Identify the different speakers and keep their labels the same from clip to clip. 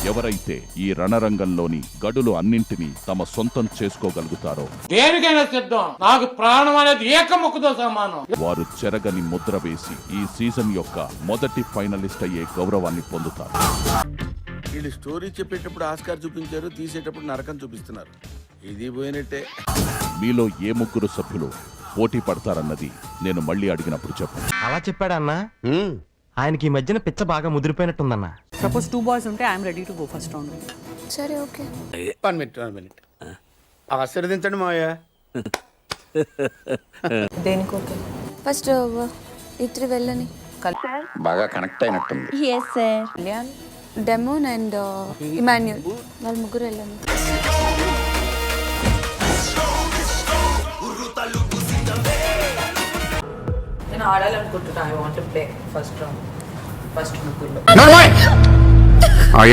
Speaker 1: ఎవరైతే ఈ రణరంగంలోని గడులు అన్నింటినీ తమ సొంతం చేసుకోగలుగుతారో,
Speaker 2: దేనికైనా సిద్ధం, నాకు ప్రాణం అనేది ఏకముఖతో సమానం,
Speaker 1: వారు చెరగని ముద్ర వేసి ఈ సీజన్ యొక్క మొదటి ఫైనలిస్ట్ అయ్యే గౌరవాన్ని పొందుతారు.
Speaker 3: వీళ్ళు స్టోరీ చెప్పేటప్పుడు ఆస్కార్ చూపించారు, తీసేటప్పుడు నరకం చూపిస్తున్నారు. ఇది పోయినట్టే.
Speaker 1: మీలో ఏ ముగ్గురు సభ్యులు పోటీ పడతారన్నది నేను మళ్ళీ అడిగినప్పుడు చెప్పండి.
Speaker 4: అలా చెప్పాడా అన్న? ఆయనకి ఈ మధ్యన పిచ్చ బాగా ముదిరిపోయినట్టుందన్న.
Speaker 5: సపోజ్ 2 బాయ్స్ ఉంటే I'm ready to go first round.
Speaker 6: సరే ఓకే.
Speaker 3: 1 మినిట్ ఆశీర్వదించండి మావయ్య.
Speaker 5: దేనికి ఓకే?
Speaker 6: ఫస్ట్ ఇద్దరు వెళ్ళని.
Speaker 7: బాగా కనెక్ట్ అయినట్టుంది.
Speaker 6: Yes sir.
Speaker 5: Kalyan,
Speaker 6: Damon and Emmanuel వాళ్ళు ముగ్గురు వెళ్ళండి.
Speaker 5: నేను ఆడాలనుకుంటున్నా. I want to play first round, first ముగ్గురులో.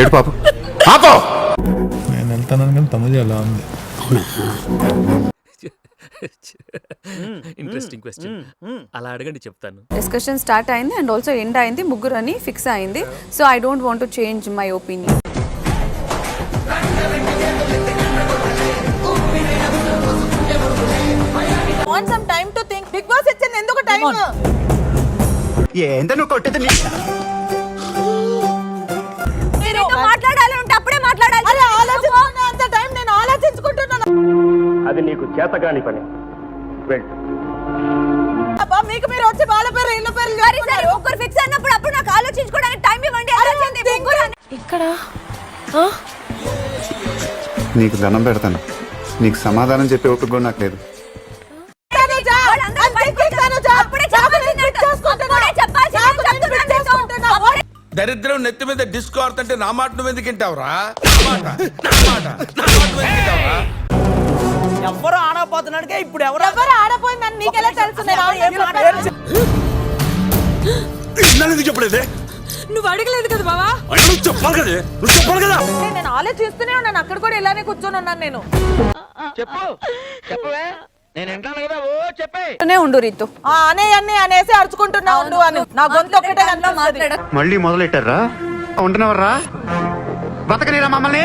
Speaker 7: ఏడు పాప పాపో
Speaker 8: నేను వెళ్తాను కానీ తమది అలా ఉంది.
Speaker 9: Interesting question. అలా అడగండి చెప్తాను.
Speaker 6: డిస్కషన్ స్టార్ట్ అయింది అండ్ ఆల్సో ఎండ్ అయింది, ముగ్గురు అని ఫిక్స్ అయింది. So I don't want to change my opinion.
Speaker 5: Want some time to think. Bigg Boss ఇచ్చింది ఎందుకు టైం?
Speaker 7: ఏంట నువ్వు కొట్టేది
Speaker 6: మాట్లాడాలి ఉంటే అప్పుడే మాట్లాడాలి.
Speaker 5: అరే ఆలోచించుకునే అంత టైం నేను ఆలోచించుకుంటున్నాను.
Speaker 10: అది నీకు చేతగాని పని.
Speaker 5: అబ్బా మీకు మీరు వచ్చి వాళ్ళ పేరు ఇళ్ళ పేరు
Speaker 6: సరే ముగ్గురు ఫిక్స్ అయినప్పుడు అప్పుడు నాకు ఆలోచించుకోవడానికి టైం ఇవ్వండి. ఇక్కడ
Speaker 7: నీకు దండం పెడతాను. నీకు సమాధానం చెప్పే ఓపిక కూడా నాకు లేదు.
Speaker 3: దరిద్రం నెత్తి మీద డిస్కో ఆడుతుంటే నా మాట నువ్వు ఎందుకు వింటావురా?
Speaker 4: ఎవరు ఆడపోతున్నాడుగా ఇప్పుడు ఎవరు
Speaker 5: ఆడపోయిందని నీకెలా తెలుసు?
Speaker 10: చెప్పలేదే,
Speaker 5: నువ్వు అడగలేదు కదా బావా.
Speaker 10: చెప్పాలి కదా, నువ్వు చెప్పాలి కదా.
Speaker 5: నేను ఆలోచిస్తూనే ఉన్నాను. అక్కడ కూడా ఇలానే కూర్చొని ఉన్నాను నేను.
Speaker 4: చెప్పు చెప్పవే, నేను వింటాను కదా. ఓ చెప్పే
Speaker 5: ఉండు రీతు. అన్నీ అనేసి అరుచుకుంటున్నా ఉండు అని. నా గొంతు ఒక్కటే మాట్లాడ.
Speaker 7: మళ్ళీ మొదలెట్టారా? ఉంటున్నవర్రా బతకనేరా మమ్మల్ని.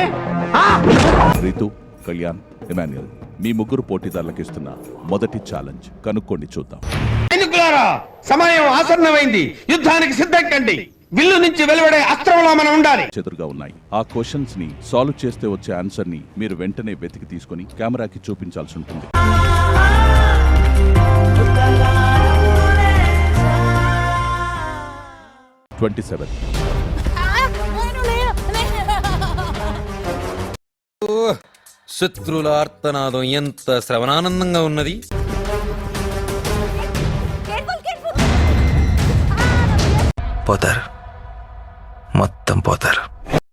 Speaker 1: రితు, కళ్యాణ్, ఇమాన్యుల్ మీ ముగ్గురు పోటీదారులకు ఇస్తున్న మొదటి ఛాలెంజ్ కనుక్కోండి, చూద్దాం.
Speaker 2: ఎన్నికలారా సమయం ఆసన్నమైంది, యుద్ధానికి సిద్ధం కండి. విల్లు నుంచి వెలువడే అస్త్రంలో మనం ఉండాలి.
Speaker 1: ఎదురుగా ఉన్నాయి. ఆ క్వశ్చన్స్ ని సాల్వ్ చేస్తే వచ్చే ఆన్సర్ ని మీరు వెంటనే వెతికి తీసుకుని కెమెరాకి చూపించాల్సి ఉంటుంది.
Speaker 9: శత్రుల ఆర్తనాదం ఎంత శ్రవణానందంగా ఉన్నది.
Speaker 4: పోతారు, మొత్తం పోతారు.